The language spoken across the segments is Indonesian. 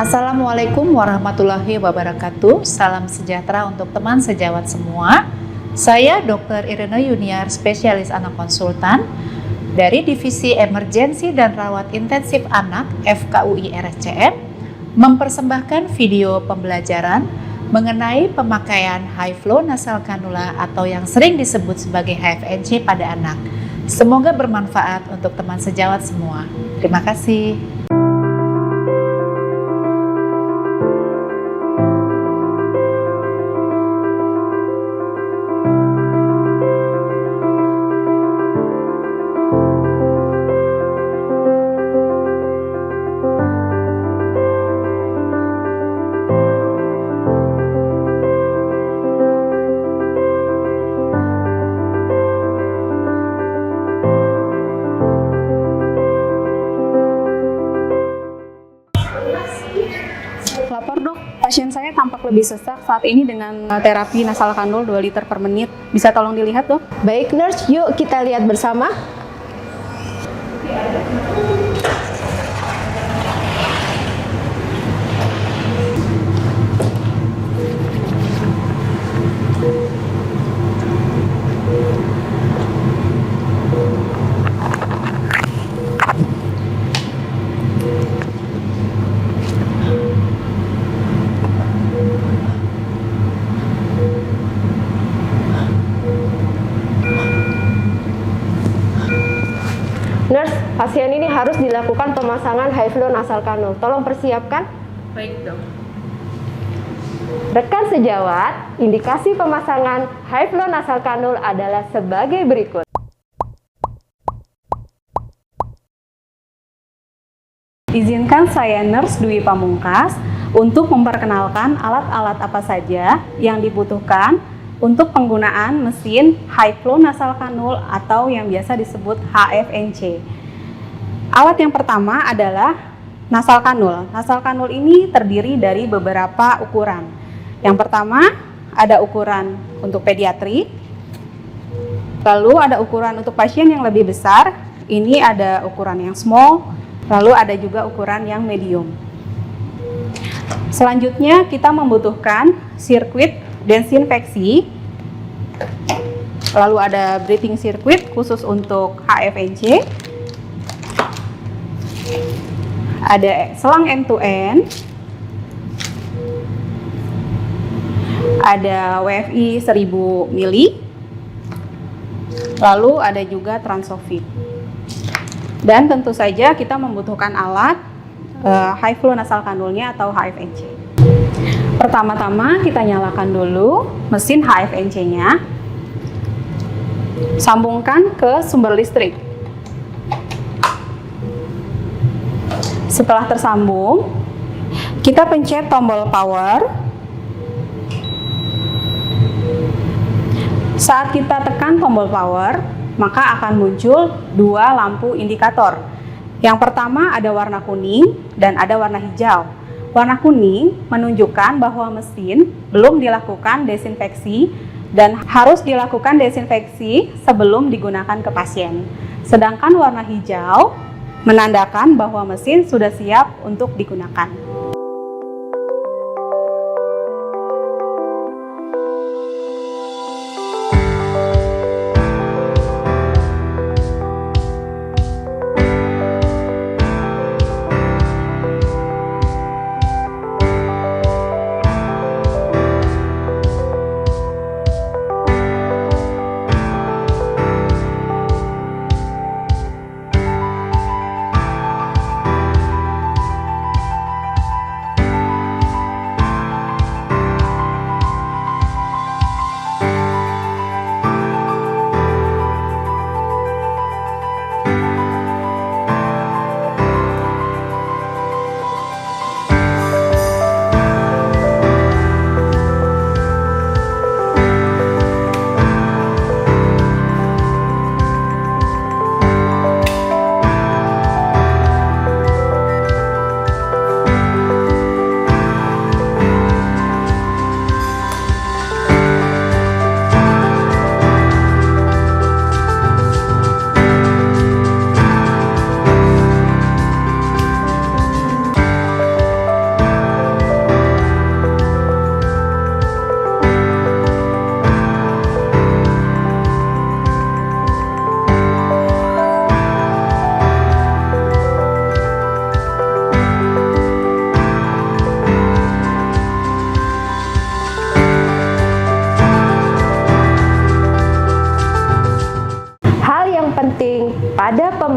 Assalamualaikum warahmatullahi wabarakatuh. Salam sejahtera untuk teman sejawat semua. Saya Dr. Irene Yuniar, spesialis anak konsultan dari Divisi Emergensi dan Rawat Intensif Anak FKUI RSCM, mempersembahkan video pembelajaran mengenai pemakaian high flow nasal cannula atau yang sering disebut sebagai HFNC pada anak. Semoga bermanfaat untuk teman sejawat semua. Terima kasih. Lapor dok, pasien saya tampak lebih sesak saat ini dengan terapi nasal kanul 2 liter per menit. Bisa tolong dilihat dok? Baik nurse, yuk kita lihat bersama. Nurse, pasien ini harus dilakukan pemasangan high flow nasal cannula. Tolong persiapkan. Baik dok. Rekan sejawat, indikasi pemasangan high flow nasal cannula adalah sebagai berikut. Izinkan saya Nurse Dwi Pamungkas untuk memperkenalkan alat-alat apa saja yang dibutuhkan untuk penggunaan mesin high flow nasal cannula atau yang biasa disebut HFNC. Alat yang pertama adalah nasal cannula. Nasal cannula ini terdiri dari beberapa ukuran. Yang pertama ada ukuran untuk pediatri, lalu ada ukuran untuk pasien yang lebih besar. Ini ada ukuran yang small, lalu ada juga ukuran yang medium. Selanjutnya kita membutuhkan sirkuit desinfeksi, lalu ada breathing circuit khusus untuk HFNC, ada selang end-to-end, ada WFI 1000 mili, lalu ada juga Transofit. Dan tentu saja kita membutuhkan alat high flow nasal cannula atau HFNC. Pertama-tama kita nyalakan dulu mesin HFNC-nya, sambungkan ke sumber listrik. Setelah tersambung, kita pencet tombol power. Saat kita tekan tombol power, maka akan muncul dua lampu indikator. Yang pertama ada warna kuning dan ada warna hijau. Warna kuning menunjukkan bahwa mesin belum dilakukan desinfeksi dan harus dilakukan desinfeksi sebelum digunakan ke pasien. Sedangkan warna hijau menandakan bahwa mesin sudah siap untuk digunakan.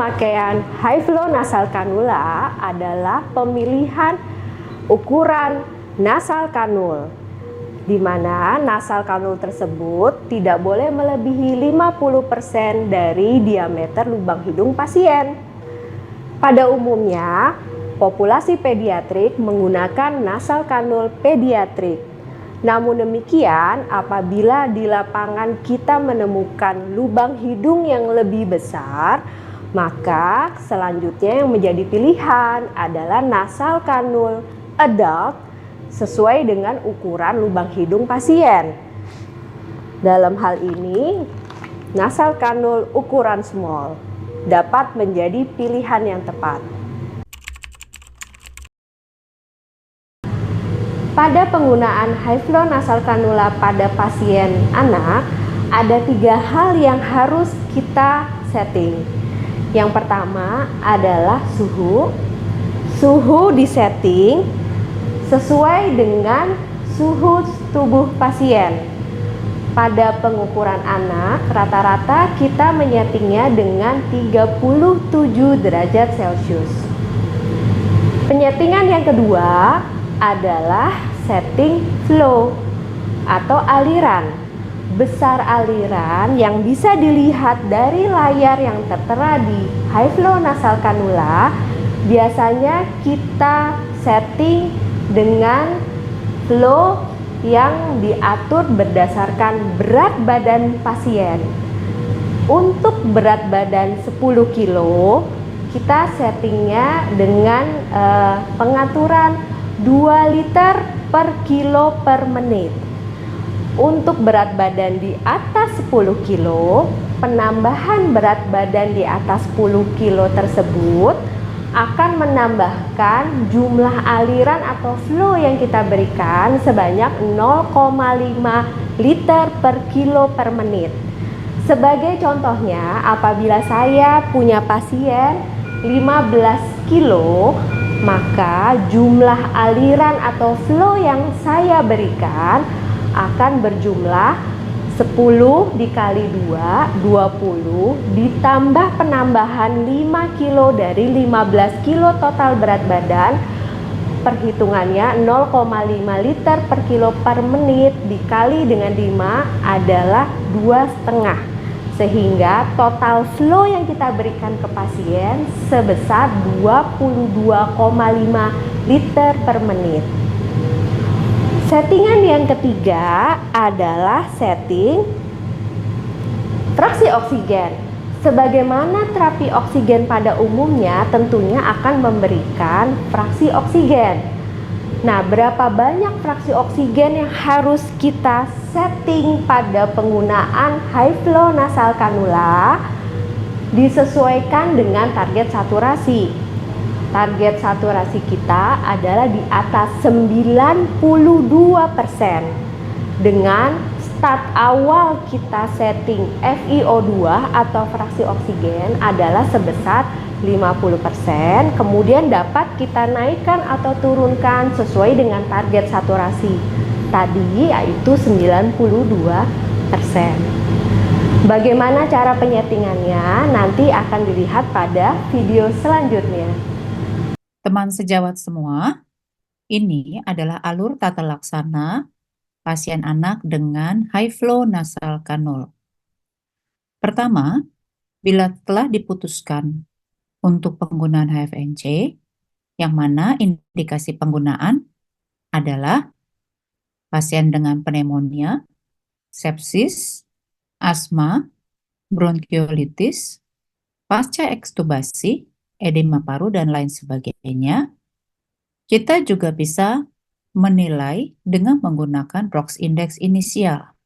pemakaian high flow nasal cannula adalah pemilihan ukuran nasal kanul, di mana nasal kanul tersebut tidak boleh melebihi 50% dari diameter lubang hidung pasien. Pada umumnya, populasi pediatrik menggunakan nasal kanul pediatrik. Namun demikian, apabila di lapangan kita menemukan lubang hidung yang lebih besar, maka selanjutnya yang menjadi pilihan adalah nasal kanul adult sesuai dengan ukuran lubang hidung pasien. Dalam hal ini, nasal kanul ukuran small dapat menjadi pilihan yang tepat. Pada penggunaan high flow nasal cannula pada pasien anak, ada 3 hal yang harus kita setting. Yang pertama adalah suhu. Suhu disetting sesuai dengan suhu tubuh pasien. Pada pengukuran anak, rata-rata kita menyetingnya dengan 37 derajat Celcius. Penyetingan yang kedua adalah setting flow atau aliran. Besar aliran yang bisa dilihat dari layar yang tertera di high flow nasal cannula biasanya kita setting dengan flow yang diatur berdasarkan berat badan pasien. Untuk berat badan 10 kilo, kita settingnya dengan pengaturan 2 liter per kilo per menit. Untuk berat badan di atas 10 kilo, penambahan berat badan di atas 10 kilo tersebut akan menambahkan jumlah aliran atau flow yang kita berikan sebanyak 0,5 liter per kilo per menit. Sebagai contohnya, apabila saya punya pasien 15 kilo, maka jumlah aliran atau flow yang saya berikan akan berjumlah 10 dikali 2, 20, ditambah penambahan 5 kilo dari 15 kilo total berat badan. Perhitungannya 0,5 liter per kilo per menit dikali dengan 5 adalah 2,5. Sehingga total flow yang kita berikan ke pasien sebesar 22,5 liter per menit. Settingan yang ketiga adalah setting fraksi oksigen. Sebagaimana terapi oksigen pada umumnya tentunya akan memberikan fraksi oksigen. Nah, berapa banyak fraksi oksigen yang harus kita setting pada penggunaan high flow nasal cannula disesuaikan dengan target saturasi. Target saturasi kita adalah di atas 92%. Dengan start awal kita setting FiO2 atau fraksi oksigen adalah sebesar 50%, kemudian dapat kita naikkan atau turunkan sesuai dengan target saturasi tadi, yaitu 92%. Bagaimana cara penyetingannya nanti akan dilihat pada video selanjutnya. Teman sejawat semua, ini adalah alur tata laksana pasien anak dengan high flow nasal cannula. Pertama, bila telah diputuskan untuk penggunaan HFNC, yang mana indikasi penggunaan adalah pasien dengan pneumonia, sepsis, asma, bronkiolitis, pasca ekstubasi, edema paru, dan lain sebagainya. Kita juga bisa menilai dengan menggunakan ROX index inisial.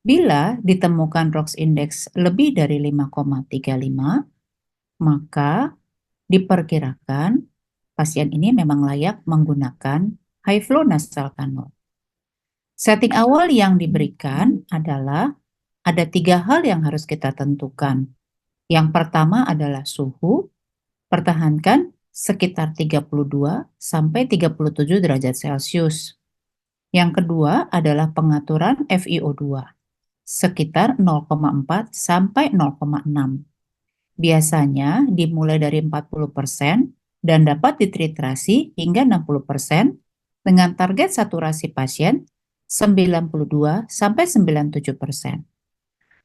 Bila ditemukan ROX index lebih dari 5,35, maka diperkirakan pasien ini memang layak menggunakan high flow nasal cannula. Setting awal yang diberikan adalah ada 3 hal yang harus kita tentukan. Yang pertama adalah suhu, pertahankan sekitar 32 sampai 37 derajat Celcius. Yang kedua adalah pengaturan FiO2, sekitar 0,4 sampai 0,6. Biasanya dimulai dari 40% dan dapat dititrasi hingga 60% dengan target saturasi pasien 92-97%.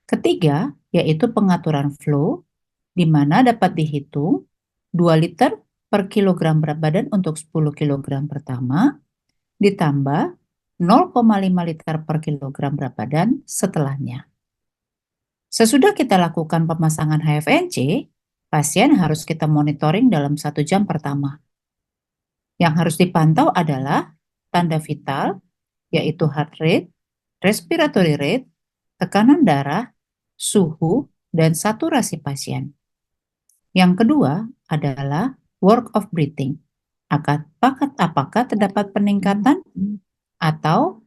Ketiga, yaitu pengaturan flow, di mana dapat dihitung 2 liter per kilogram berat badan untuk 10 kilogram pertama, ditambah 0,5 liter per kilogram berat badan setelahnya. Sesudah kita lakukan pemasangan HFNC, pasien harus kita monitoring dalam 1 jam pertama. Yang harus dipantau adalah tanda vital, yaitu heart rate, respiratory rate, tekanan darah, suhu, dan saturasi pasien. Yang kedua adalah work of breathing. Apakah terdapat peningkatan atau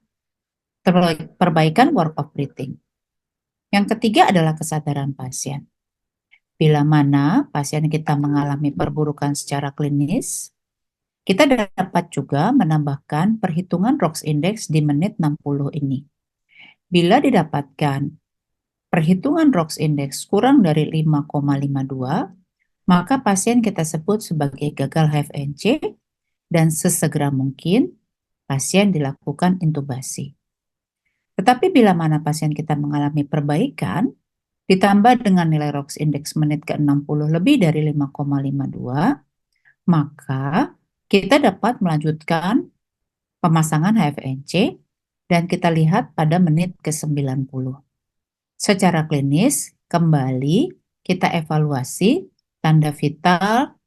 perbaikan work of breathing. Yang ketiga adalah kesadaran pasien. Bila mana pasien kita mengalami perburukan secara klinis, kita dapat juga menambahkan perhitungan ROX Index di menit 60 ini. Bila didapatkan perhitungan ROX Index kurang dari 5,52, maka pasien kita sebut sebagai gagal HFNC dan sesegera mungkin pasien dilakukan intubasi. Tetapi bila mana pasien kita mengalami perbaikan, ditambah dengan nilai ROX Index menit ke-60 lebih dari 5,52, maka kita dapat melanjutkan pemasangan HFNC dan kita lihat pada menit ke-90. Secara klinis, kembali kita evaluasi tanda vital,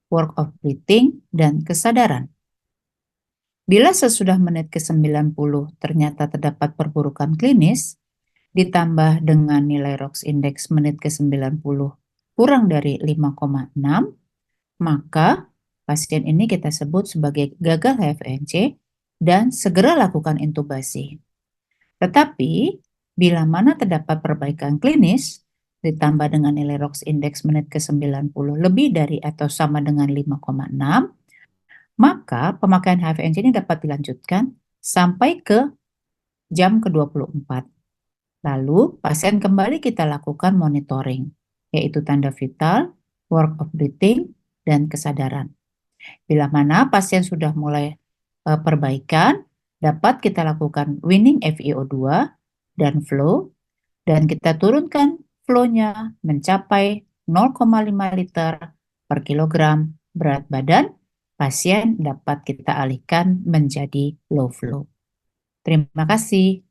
work of breathing, dan kesadaran. Bila sesudah menit ke-90 ternyata terdapat perburukan klinis, ditambah dengan nilai ROX Index menit ke-90 kurang dari 5,6, maka pasien ini kita sebut sebagai gagal HFNC dan segera lakukan intubasi. Tetapi, bila mana terdapat perbaikan klinis, ditambah dengan nilai ROX Index menit ke-90 lebih dari atau sama dengan 5,6, maka pemakaian HFNC ini dapat dilanjutkan sampai ke jam ke-24. Lalu, pasien kembali kita lakukan monitoring, yaitu tanda vital, work of breathing, dan kesadaran. Bila mana pasien sudah mulai perbaikan, dapat kita lakukan weaning FiO2 dan flow, dan kita turunkan flow-nya mencapai 0,5 liter per kilogram berat badan, pasien dapat kita alihkan menjadi low flow. Terima kasih.